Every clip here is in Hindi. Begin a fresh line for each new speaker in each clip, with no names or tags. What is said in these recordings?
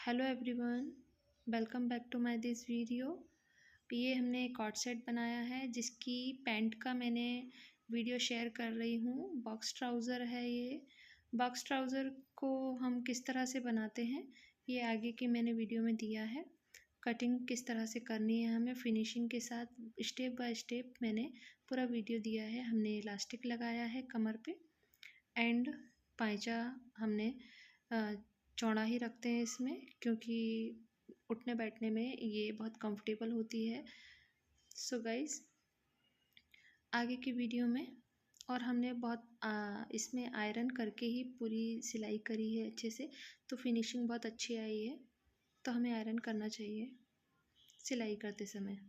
Hello everyone, welcome back to my this video. ये हमने एक कॉर्ड सेट बनाया है जिसकी पैंट का मैंने वीडियो शेयर कर रही हूँ। बॉक्स ट्राउज़र है ये। बॉक्स ट्राउज़र को हम किस तरह से बनाते हैं ये आगे की मैंने वीडियो में दिया है। कटिंग किस तरह से करनी है हमें फिनिशिंग के साथ स्टेप बाय स्टेप मैंने पूरा वीडियो दिया है। हमने इलास्टिक लगाया है कमर पे एंड पायजा हमने चौड़ा ही रखते हैं इसमें, क्योंकि उठने बैठने में ये बहुत कंफर्टेबल होती है। सो गाइस, आगे की वीडियो में और हमने बहुत इसमें आयरन करके ही पूरी सिलाई करी है अच्छे से, तो फिनिशिंग बहुत अच्छी आई है। तो हमें आयरन करना चाहिए सिलाई करते समय।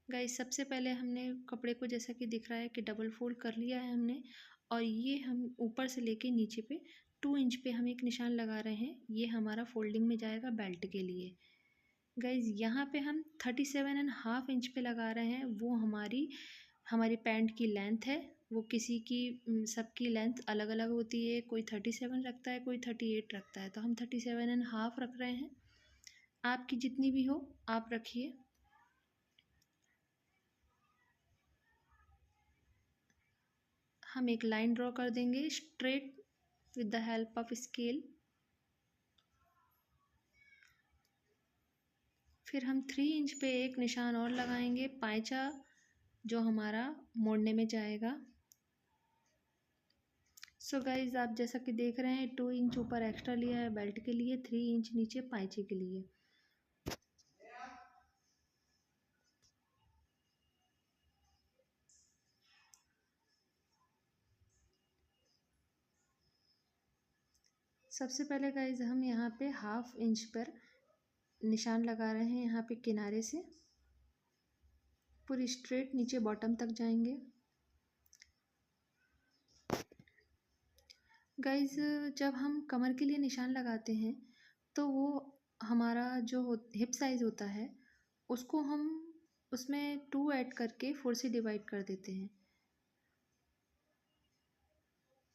गाइस, सबसे पहले हमने कपड़े को जैसा कि दिख रहा है कि डबल फोल्ड कर लिया है हमने, और ये हम ऊपर से लेके नीचे पे 2 इंच पे हम एक निशान लगा रहे हैं। ये हमारा फोल्डिंग में जाएगा बेल्ट के लिए। गाइज, यहाँ पे हम 37.5 इंच पे लगा रहे हैं। वो हमारी पैंट की लेंथ है। वो किसी की सबकी लेंथ अलग अलग होती है। कोई 37 रखता है, कोई 38 रखता है, तो हम 37.5 रख रहे हैं। आपकी जितनी भी हो आप रखिए। हम एक लाइन ड्रॉ कर देंगे straight with the help of scale. फिर हम 3 इंच पे एक निशान और लगाएंगे, पायचा जो हमारा मोड़ने में जाएगा। सो गाइज, आप जैसा कि देख रहे हैं 2 इंच ऊपर एक्स्ट्रा लिया है बेल्ट के लिए, 3 इंच नीचे पायचे के लिए। सबसे पहले गाइज हम यहाँ पे 1/2 इंच पर निशान लगा रहे हैं। यहाँ पे किनारे से पूरी स्ट्रेट नीचे बॉटम तक जाएंगे। गाइज, जब हम कमर के लिए निशान लगाते हैं तो वो हमारा जो हिप साइज़ होता है उसको हम उसमें 2 ऐड करके 4 से डिवाइड कर देते हैं,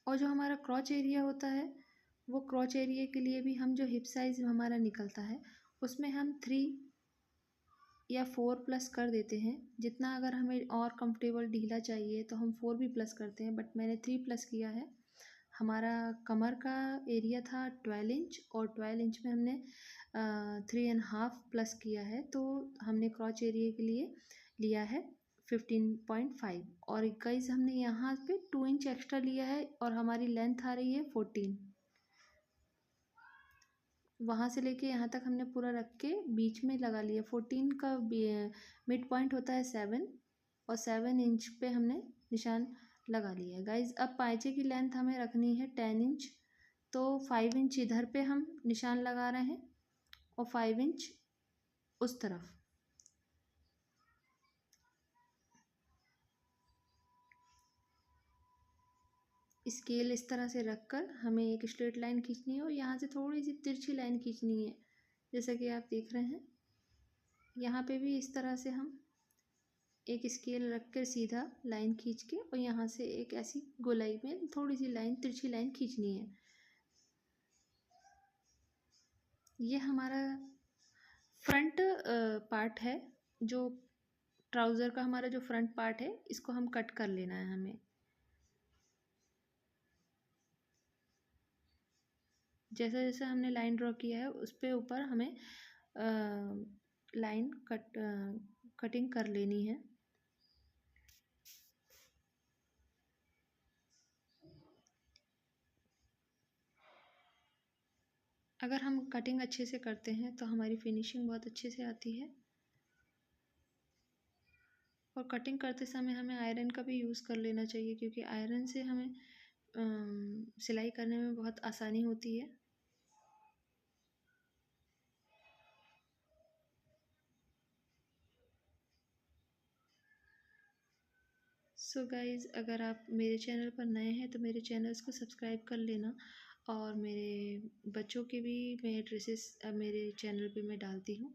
और जो हमारा क्रॉच एरिया होता है वो क्रॉच एरिया के लिए भी हम जो हिप साइज़ हमारा निकलता है उसमें हम 3 या 4 प्लस कर देते हैं। जितना अगर हमें और कंफर्टेबल ढीला चाहिए तो हम 4 भी प्लस करते हैं, बट मैंने 3 प्लस किया है। हमारा कमर का एरिया था 12 इंच, और 12 इंच में हमने 3.5 प्लस किया है, तो हमने क्रॉच एरिया के लिए लिया है 15.5। और गाइस, हमने यहाँ पे 2 इंच एक्स्ट्रा लिया है और हमारी लेंथ आ रही है 14। वहाँ से लेके यहाँ तक हमने पूरा रख के बीच में लगा लिया। 14 का मिड पॉइंट होता है 7, और 7 इंच पे हमने निशान लगा लिया है। गाइज, अब पायचे की लेंथ हमें रखनी है 10 इंच, तो 5 इंच इधर पे हम निशान लगा रहे हैं और 5 इंच उस तरफ। स्केल इस तरह से रखकर हमें एक स्ट्रेट लाइन खींचनी है और यहाँ से थोड़ी सी तिरछी लाइन खींचनी है, जैसा कि आप देख रहे हैं। यहाँ पे भी इस तरह से हम एक स्केल रख कर सीधा लाइन खींच के, और यहाँ से एक ऐसी गोलाई में थोड़ी सी लाइन, तिरछी लाइन खींचनी है। ये हमारा फ्रंट पार्ट है। जो ट्राउज़र का हमारा जो फ्रंट पार्ट है इसको हम कट कर लेना है हमें। जैसा जैसा हमने लाइन ड्रॉ किया है उस पे ऊपर हमें लाइन कटिंग कर लेनी है। अगर हम कटिंग अच्छे से करते हैं तो हमारी फिनिशिंग बहुत अच्छे से आती है। और कटिंग करते समय हमें आयरन का भी यूज़ कर लेना चाहिए, क्योंकि आयरन से हमें सिलाई करने में बहुत आसानी होती है। सो गाइज़, अगर आप मेरे चैनल पर नए हैं तो मेरे चैनल्स को सब्सक्राइब कर लेना, और मेरे बच्चों के भी मैं ड्रेसेस मेरे चैनल पे मैं डालती हूँ,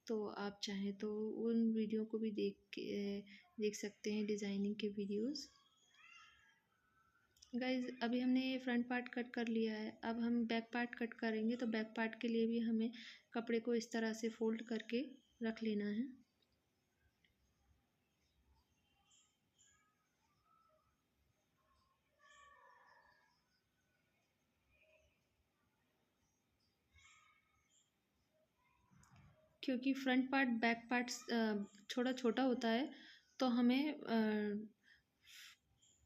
तो आप चाहें तो उन वीडियो को भी देख सकते हैं, डिज़ाइनिंग के वीडियोस। गाइज अभी हमने ये फ्रंट पार्ट कट कर लिया है, अब हम बैक पार्ट कट करेंगे। तो बैक पार्ट के लिए भी हमें कपड़े को इस तरह से फोल्ड करके रख लेना है। क्योंकि फ्रंट पार्ट बैक पार्ट थोड़ा छोटा होता है, तो हमें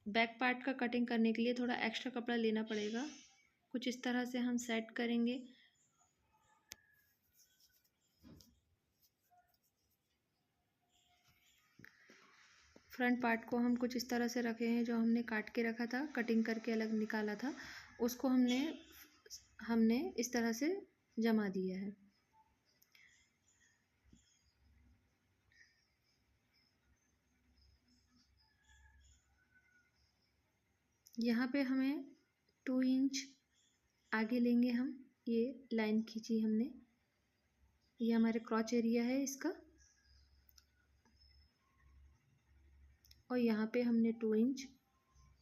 बैक पार्ट का कटिंग करने के लिए थोड़ा एक्स्ट्रा कपड़ा लेना पड़ेगा। कुछ इस तरह से हम सेट करेंगे। फ्रंट पार्ट को हम कुछ इस तरह से रखे हैं, जो हमने काट के रखा था, कटिंग करके अलग निकाला था, उसको हमने हमने इस तरह से जमा दिया है। यहाँ पे हमें 2 इंच आगे लेंगे हम। ये लाइन खींची हमने, ये हमारे क्रॉच एरिया है इसका, और यहाँ पे हमने 2 इंच,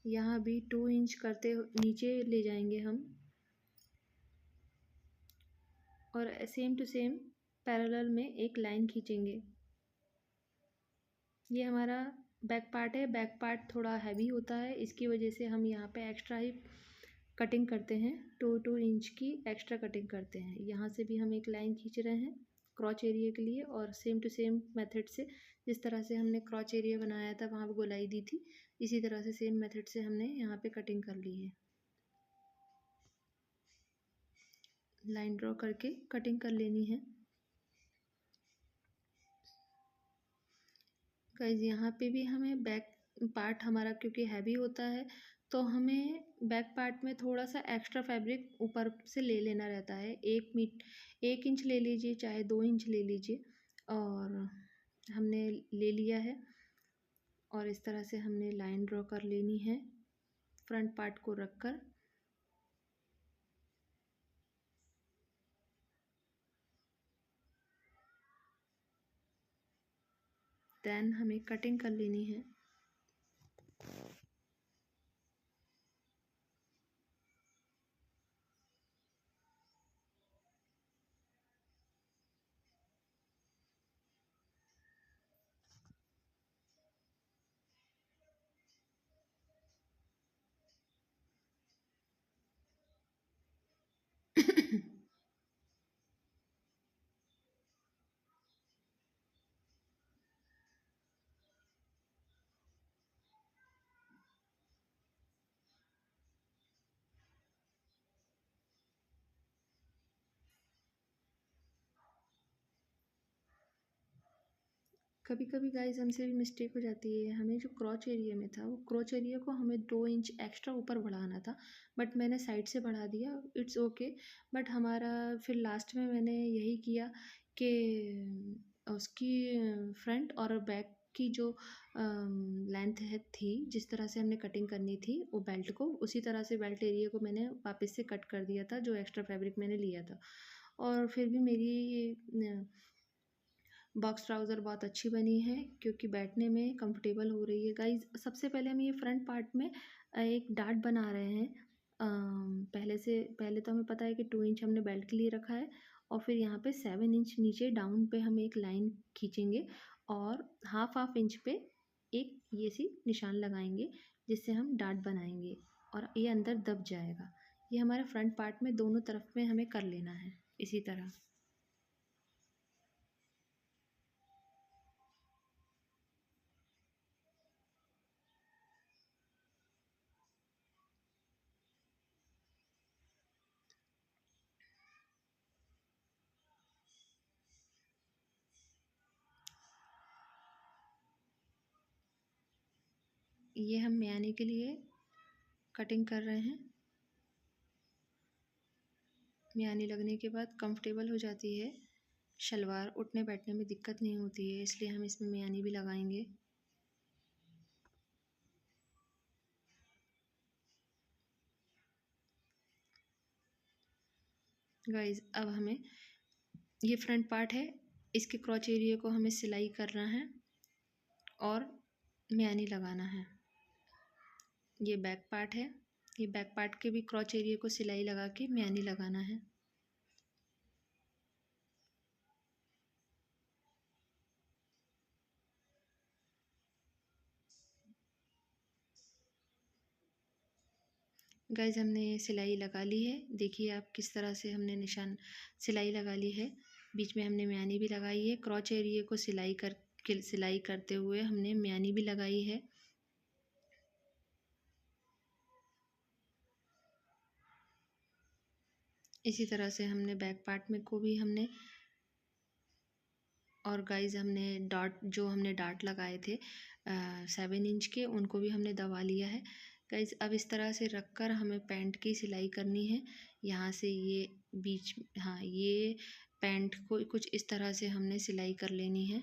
यहाँ भी 2 इंच करते नीचे ले जाएंगे हम, और सेम टू सेम पैरेलल में एक लाइन खींचेंगे। ये हमारा बैक पार्ट है। बैक पार्ट थोड़ा हैवी होता है, इसकी वजह से हम यहाँ पे एक्स्ट्रा ही कटिंग करते हैं। 2 इंच की एक्स्ट्रा कटिंग करते हैं। यहाँ से भी हम एक लाइन खींच रहे हैं क्रॉच एरिया के लिए, और सेम टू सेम मेथड से जिस तरह से हमने क्रॉच एरिया बनाया था, वहाँ पे गोलाई दी थी, इसी तरह से सेम मेथड से हमने यहाँ पे कटिंग कर ली है। लाइन ड्रॉ करके कटिंग कर लेनी है। गाइस यहाँ पे भी हमें बैक पार्ट हमारा क्योंकि हैवी होता है, तो हमें बैक पार्ट में थोड़ा सा एक्स्ट्रा फैब्रिक ऊपर से ले लेना रहता है। 1 इंच ले लीजिए, चाहे 2 इंच ले लीजिए, और हमने ले लिया है। और इस तरह से हमने लाइन ड्रॉ कर लेनी है फ्रंट पार्ट को रख कर। देन हमें कटिंग कर लेनी है। कभी कभी गाइस हमसे भी मिस्टेक हो जाती है। हमें जो क्रॉच एरिया में था, वो क्रॉच एरिया को हमें 2 इंच एक्स्ट्रा ऊपर बढ़ाना था, बट मैंने साइड से बढ़ा दिया। It's okay. बट हमारा फिर लास्ट में मैंने यही किया कि उसकी फ्रंट और बैक की जो लेंथ है थी, जिस तरह से हमने कटिंग करनी थी वो बेल्ट को, उसी तरह से बेल्ट एरिया को मैंने वापस से कट कर दिया था, जो एक्स्ट्रा फैब्रिक मैंने लिया था। और फिर भी मेरी बॉक्स ट्राउज़र बहुत अच्छी बनी है, क्योंकि बैठने में कंफर्टेबल हो रही है। गाइज सबसे पहले हम ये फ्रंट पार्ट में एक डार्ट बना रहे हैं। पहले तो हमें पता है कि 2 इंच हमने बेल्ट के लिए रखा है, और फिर यहाँ पे 7 इंच नीचे डाउन पे हम एक लाइन खींचेंगे, और हाफ इंच पे एक ये सी निशान लगाएंगे, जिससे हम डार्ट बनाएंगे, और ये अंदर दब जाएगा। ये हमारे फ्रंट पार्ट में दोनों तरफ में हमें कर लेना है इसी तरह। ये हम म्यानी के लिए कटिंग कर रहे हैं। म्यानी लगने के बाद कंफर्टेबल हो जाती है शलवार, उठने बैठने में दिक्कत नहीं होती है, इसलिए हम इसमें म्यानी भी लगाएंगे। गाइस अब हमें ये फ्रंट पार्ट है, इसके क्रॉच एरिया को हमें सिलाई करना है और म्यानी लगाना है। ये बैक पार्ट है। ये बैक पार्ट के भी क्रॉच एरिया को सिलाई लगा के म्यानी लगाना है। गाइज हमने सिलाई लगा ली है, देखिए आप किस तरह से हमने निशान सिलाई लगा ली है। बीच में हमने म्यानी भी लगाई है, क्रॉच एरिया को सिलाई करते हुए हमने म्यानी भी लगाई है। इसी तरह से हमने बैक पार्ट में को भी हमने, और गाइज हमने डार्ट लगाए थे 7 इंच के, उनको भी हमने दबा लिया है। गाइज अब इस तरह से रखकर हमें पैंट की सिलाई करनी है। यहाँ से ये बीच, हाँ, ये पैंट को कुछ इस तरह से हमने सिलाई कर लेनी है।